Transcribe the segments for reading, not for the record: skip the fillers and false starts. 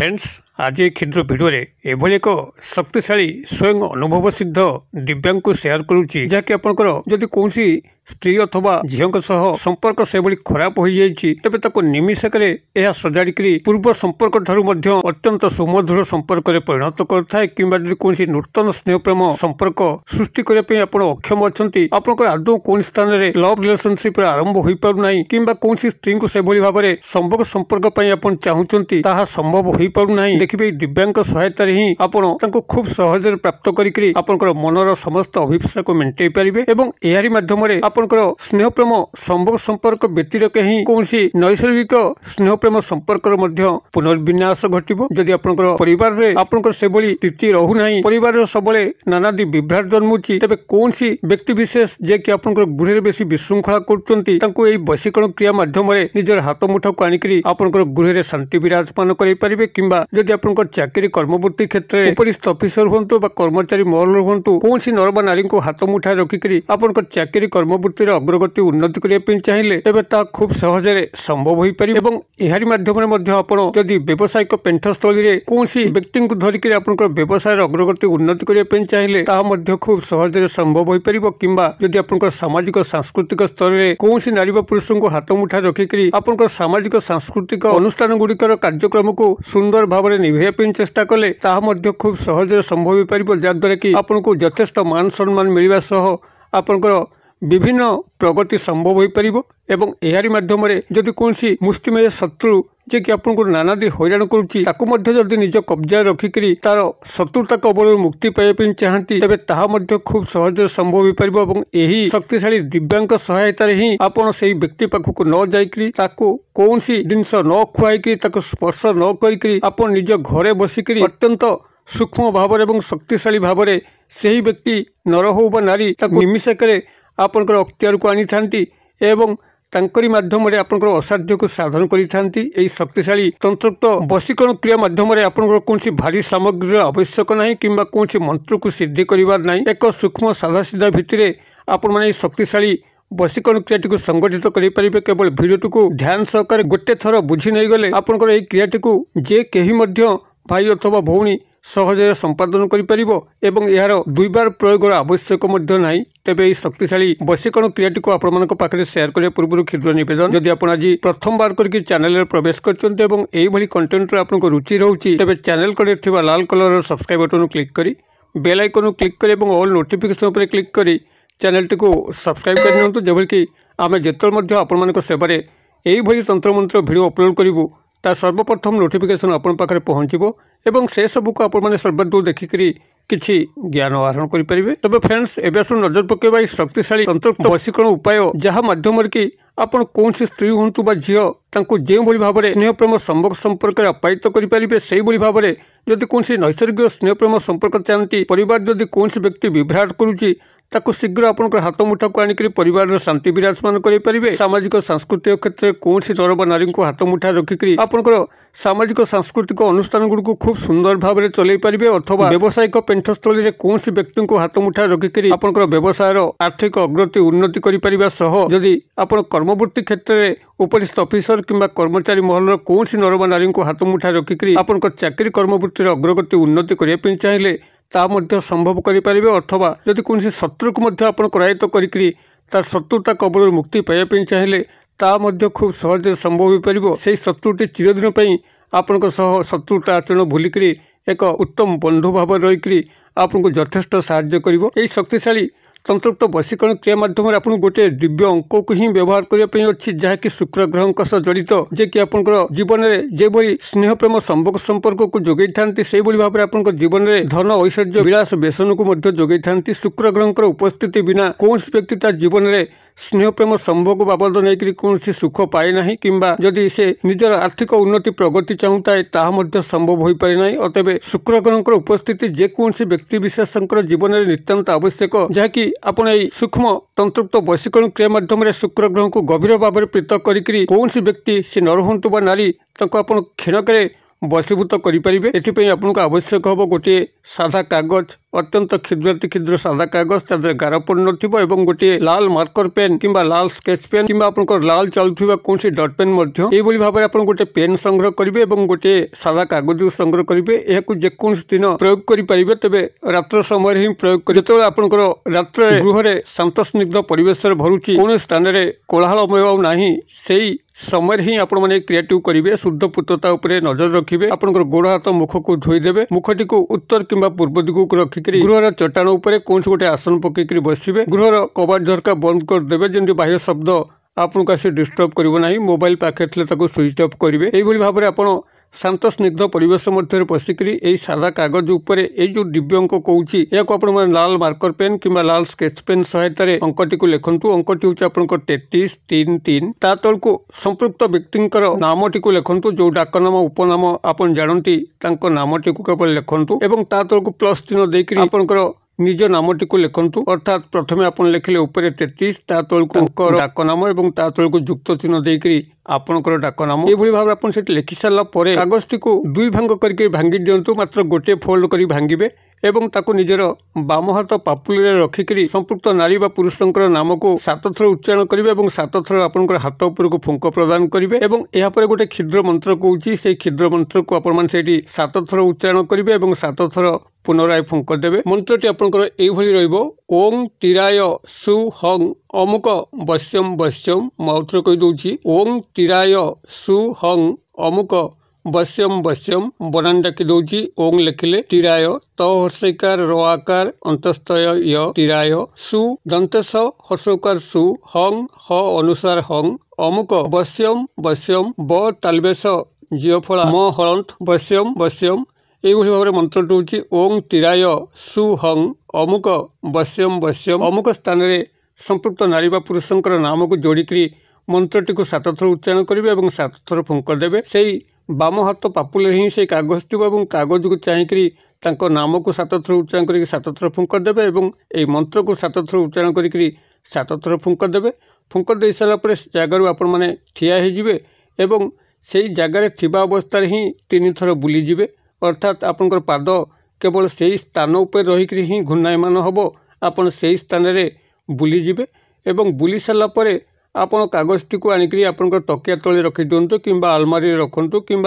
Friends आज ये क्षुद्र भिडियो एभली एक शक्तिशाली स्वयं अनुभव सिद्ध दिव्यांग को शेयर करुच्ची जहाँकि आपंकर जदि कौन स्त्री अथवा झील संपर्क से खराब हो जाए तेज निमिषक सजाड़ी पूर्व संपर्क ठारू अत्यंत सुमधुर संपर्क परिणत करता कि कौन नूतन स्नेह प्रेम संपर्क सृष्टि करने अक्षम अच्छा आपंकर आदौ कौन स्थान में लव रिलेशनशिप आरंभ हो पारना कि कौन स्त्री को से भाव में संभोग संपर्क चाहूँगी ताहा संभव हो पारना देखिए दिव्यांग सहायता ही आपण खूब सहज प्राप्त करके मनर समस्त अभिप्सा को मेटाई पारे और माध्यम आपंकर स्नेह प्रेम संभोग संपर्क व्यतिरेक ही कौन नैसर्गिक स्नेह प्रेम संपर्क पुनर्विन्यास घटो जदि आपंकर परिवार में आपंकर से स्थिति रहूना परिवार सब नानादी विभ्राट जन्मुची तेज कौन व्यक्ति विशेष जे कि आपंकर गृह बेसी विशृंखला कर वशीकरण क्रिया माध्यम निजर हाथ मुठा को आनिक आपंकर गृह में शांति विराजमान करें कि जदि आपंकर चाकरी कर्मवृत्ति क्षेत्र में उपरिस्थ ऑफिसर हूँ कर्मचारी महल हूँ कौन नर नारी को हाथ मुठा रखिक आपंकर चाकरी कर्मवृत्ति अग्रगति उन्नति करने चाहिए तेज ता खूब सहजरे संभव हो पारे और माध्यम जदि व्यावसायिक पेंठस्थली में कौन व्यक्ति को धरिक व्यवसाय अग्रगति उन्नति करने चाहिए ताहा खूब सहजरे संभव हो पार कि आपंकर सामाजिक सांस्कृतिक स्तर में कौन नारी पुरुष को हाथ मुठा रखिक आपंकर सामाजिक सांस्कृतिक अनुष्ठान गुड़िकर कार्यक्रम को सुंदर भाव में निभाई चेष्टा कले ताहा खूब सहजरे संभव हो पार जहाद्वारा कि आपको यथेष्ट मान सम्मान मिलवा सह आपंकर विभिन्न प्रगति संभव हो पार और माध्यम जदि कौन मुष्टिमेय शत्रु जे कि आपको नानादी हैरान करुँच निज कब्जा रखिक तार शत्रुता कबल मुक्ति पाइबा चाहती तेज ताहा खूब सहज संभव हो पार और शक्तिशाली दिव्यांग सहायता ही आपड़ से व्यक्ति पाखक न जाकर कौन जिनस न खुआई स्पर्श न कर निज घरे बसिक अत्यंत सूक्ष्म भाव और शक्तिशाली भाव में से व्यक्ति नर हो नारी निमिषक आपंकर अख्तियार को आनी थांती एवं तांकरी माध्यम आपंकर असाध्य को साधन करी शक्तिशाली तंत्रोक्त वशीकरण क्रिया माध्यम आपंकर कौन भारी सामग्री आवश्यक ना कि कौन मंत्र को सिद्धि करार ना एक सूक्ष्म साधा सीधा भित्तिरे आपण माने शक्तिशाली वशीकरण क्रियाटी को संगठित करें केवल भिडियोटी को ध्यान सहकार गोटे थर बुझी नहीं गले आपंकर यह क्रियाटी को जे कहीं भाई अथवा भौणी सहजरे संपादन करें यार दुई बार प्रयोग आवश्यक ना तेज यह शक्तिशाली वशीकरण क्रियाटी को आपके शेयर करने पूर्व क्षुद्र नवेदन जदि आप आज प्रथम बार करके चैनल प्रवेश कर कंटेंट आपको रुचि रोचे तेज चैनल कड़े लाल कलर सब्सक्राइब बटन क्लिक कर बेल आइकन क्लिक कर ऑल नोटिफिकेशन पर क्लिक कर चैनल टी को सब्सक्राइब कर जबकि कि आम जिते आपण सेवार यही तंत्र मंत्र भिडियो अपलोड करूँ ता सर्वप्रथम नोटिफिकेशन आपण पाखे पहुँचो एवं से सबको आपण सर्वदूर देखिक किसी ज्ञान आहरण करेंगे तबे फ्रेंड्स एवं नजर पकेबा शक्तिशाली तंत्रोक्त वशीकरण उपाय जहाँ माध्यम कि आपण कौन स्त्री हूँ झील जो भाव में स्नेह प्रेम संभोग संपर्क आप्यायित करेंगे से भाव में जदि कौन नैसर्गिक स्नेह प्रेम संपर्क चाहती परिवार जदि कौन व्यक्ति विभ्राट करुच्ची ताकू शीघ्र आपंकर हाथ मुठा को आनिक परिवार शांति विराजमान करेंगे सामाजिक सांस्कृतिक क्षेत्र में कौन नर नारी को हाथ मुठा रखिक आपंकर सामाजिक सांस्कृतिक अनुष्ठान गुड़ को खूब सुंदर भाव में चलई पारे अथवा व्यावसायिक पेंठस्थली में कौन व्यक्ति को हाथ मुठा रखिक आपंकर व्यवसाय आर्थिक अग्रगति उन्नति कर जदि आप कर्मवृत्ति क्षेत्र में उपरिस्थ ऑफिसर किंबा कर्मचारी महल कौन नर नारी को हाथ मुठा रखिक आपंकर चाकरी कर्मवृत्ति अग्रगति उन्नति करने चाहिए ता संभव करें अथवा जदि कौन शत्रु को करायत्त कर शत्रुता कबल मुक्ति पाइबा चाहिए ता खूब सहज संभव हो पार से शत्रुटी चिरदिन आपण शत्रुता आचरण भूलिक एक उत्तम बंधु भाव रहीकि आपको यथेष्ट साहाय्य कर शक्तिशाली तंत्रोक्त वशीकरण क्रिया माध्यम आपको गोटे दिव्य अंक को ही व्यवहार करने अच्छी जहाँकि शुक्र ग्रह सह जड़ित जे कि आपंकर जीवन में जो स्नेह प्रेम संभोग संपर्क को जोगई था से भाव में आपंकर जीवन में धन ऐश्वर्य विलास व्यसन को जोगई था शुक्र ग्रह उपस्थिति बिना कौन व्यक्ति तार जीवन में स्नेह प्रेम संभोग बाबद नहीं कौन सुख पाए ना कि जदि से निजर आर्थिक उन्नति प्रगति चाहूए ताहा संभव हो पारे ना अतएव शुक्र ग्रह उपस्थिति जेकोसी व्यक्ति विशेष जीवन में नितांत आवश्यक जहाँकि आपण सूक्ष्म तंत्रोक्त वशीकरण क्रिया माध्यम शुक्र ग्रह को गभीर भाव में पृथक करी कौन व्यक्ति से नर हूँ नारी क्षणक बशीभूत करें। एथिपाई आपको आवश्यक हम गोटे साधा कागज अत्यंत क्षुद्राति क्षुद्र साधा कागज तादर गार पड़ न गोटे लाल मार्कर पेन कि लाल स्केच पेन कि आप लाल चलुवा कौन डट पेन भाव में आप गोटे पेन संग्रह करेंगे और गोटे साधा कागज संग्रह करेंगे। यह जेकोसी दिन प्रयोग करेंगे तेरे रात्र समय ही प्रयोग कर जो आपंकर रात्र गृह शांत स्निग्ध परिवेश भरुची कौन स्थान में कोलाहलमय ना से समय ही आपण मैंने क्रिएटिव करेंगे। शुद्ध पूतता उपरे नजर रखिए। आपंकर गोड़ हाथ मुख को धोईदेवे। मुखटी को उत्तर किंवा पूर्व दिग को रखिक गृहर चट्टाण उपरे कौन गोटे आसन पकईकि बसवे। गृहर कबाट झरका बंद करदेवे जमी बाह्य शब्द आपको आसी डिस्टर्ब करना। मोबाइल पाखे स्विच अफ करेंगे। यही भाव में आप शांत स्निग्ध परिवेश मध्य पशिकी यही सादा कागज उपरे ये जो दिव्य अंक कौची या लाल मार्कर पेन कि लाल स्केच पेन सहायता अंकटी को लिखु। अंकटी हूँ आप 3333 ता तल को संपृक्त व्यक्ति नामटी को लिखु। जो डाकनाम उपनाम आप जानती नामटी को केवल लिखु और ता तल को प्लस चिन्ह देकर आपंकर निज नामटी को लिखु। अर्थात प्रथमे आप लिखिले ऊपर 33 ता तल को डाकनाम और ता तल को युक्त चिन्ह देकर आपंकर डाकनाम ये भाव में आप लिखि सारा कागजटी को दुई भांग करके भांगी दिंतु। मात्र गोटे फोल्ड कर भांगे एवं ताको निजर बाम हाथ पापुली रखिक संपृक्त नारी बा पुरुषंकर नाम को 7 थर उच्चारण करेंगे और 7 थर आपंकर हाथ उपर को फुंक प्रदान करेंगे। यापर गोटे क्षुद्र मंत्र कौची से क्षुद्र मंत्र को आप 7 थर उच्चारण करेंगे और 7 थर पुनराय फुंक देवे। मंत्रटी आपंकर यही ओं तिराय सु हंग अमुक बश्यम बश्यम मौत्र कहीदे ओं तिराय सु हंग अमुक बश्यम बश्यम बनान डाकी दौची। ओं लिखिले तिराय त हर्षकार र आकार अंतस्तय य तिराय सु दंतेश हर्षकार सु हंग ह अनुसार हंग अमुक बश्यम बश्यम ब तालबेश जियफला म हलंत बश्यम बश्यम यही भाव में मंत्रटी हूँ ओं तिराय सु हंग अमुक बश्यम बश्यम अमुक स्थान में संपृक्त नारी बा पुरुषंकर नाम को जोड़िकी मंत्रटी को 7 थर उच्चारण करेंगे और 7 थर फुंक देवे। से बाम हाथ पापुल ही से कागज थी और कागज को चाहिए नाम को 7 थर उच्चारण करके 7 थर फुंक देवे और यही मंत्र को 7 थर उच्चारण करके 7 थर फुंक देवे। फुंक दे सारापर जगार आपण मैंने ठिया एवं से जगार थिबा अवस्था ही 3 थर बुलीजे। अर्थात आपंकर पाद केवल से स्थान उपर रहीकि ही घूर्णायमान हम आपन से स्थान में बुलीजे एवं बुली सारापर आपण कागजटी को आणिक आपंकर तकिया तले रखी दिंतु कि आलमारी रखु कि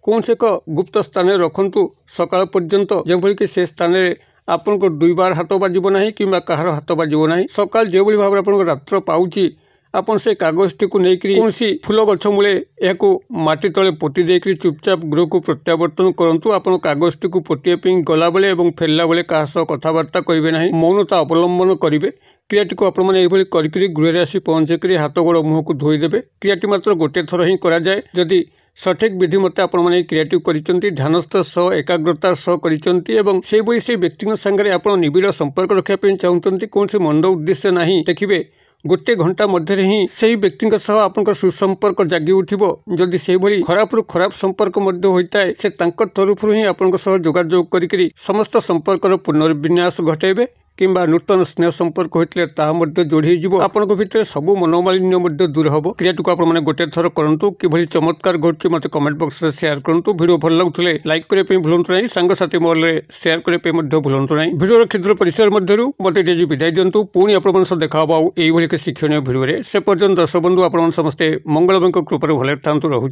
कौन से एक गुप्त स्थान रखु सकाळ पर्यंत जो कि से स्थान में आपंकर 2 बार हाथ बाजिब ना कि कहार हाथ बाजिब ना। सकाळ जो भाव में आपंकर रात्र पाउची आपन से कागजटी को लेकर कौन फूल गछ मूले या माटी तले पोटी देकर चुपचाप गृह को प्रत्यावर्तन करूँ। आप कागजटी को पोटिया गला बेले और फेरला बेले क्या कथबार्ता करेंगे ना मौनता अवलंबन करेंगे। क्रियाटी को आपने करके गृह आसी पहुँचेक हाथ गोड़ मुह को धोईदेवे। क्रियाटी मात्र गोटे थर ही कराए। जदि सठिक विधि मत आपने क्रिएटिव करिसेंती ध्यानस्थ सह एकाग्रतार सह करिसेंती एवं से व्यक्ति संगे आप निबिड़ संपर्क रखापी चाहते कौन से मंद उद्देश्य ना देखिए गोटे घंटा मध्य ही से व्यक्ति आपंकर सुसंपर्क जागी उठिबो। जदि से भली खराब रु खराब संपर्क मध्य होता है से तरफ ही आपंक सह जोगाजोग करी समस्त संपर्कर पुनर्विन्यास घटेबे किंबा नूतन स्नेह संपर्क होते जोड़ी आपण भितर सब मनोमालिन्य दूर हम। क्रियाटी को आपने गोटे थर करूँ कि चमत्कार घटू मत कमेंट बॉक्स में शेयर करूँ। वीडियो भल लगुले लाइक करने भूलु ना सांगसाथी मॉल में शेयर करने भूलु ना। वीडियो क्षुद्र परिसर मध्य मत विदाय दिंतु पुणी आप देखा यही शिक्षणीय भिडियो से पर्यंत दर्शक बंधु आप समस्ते मंगलमय कृपार भले था रहू।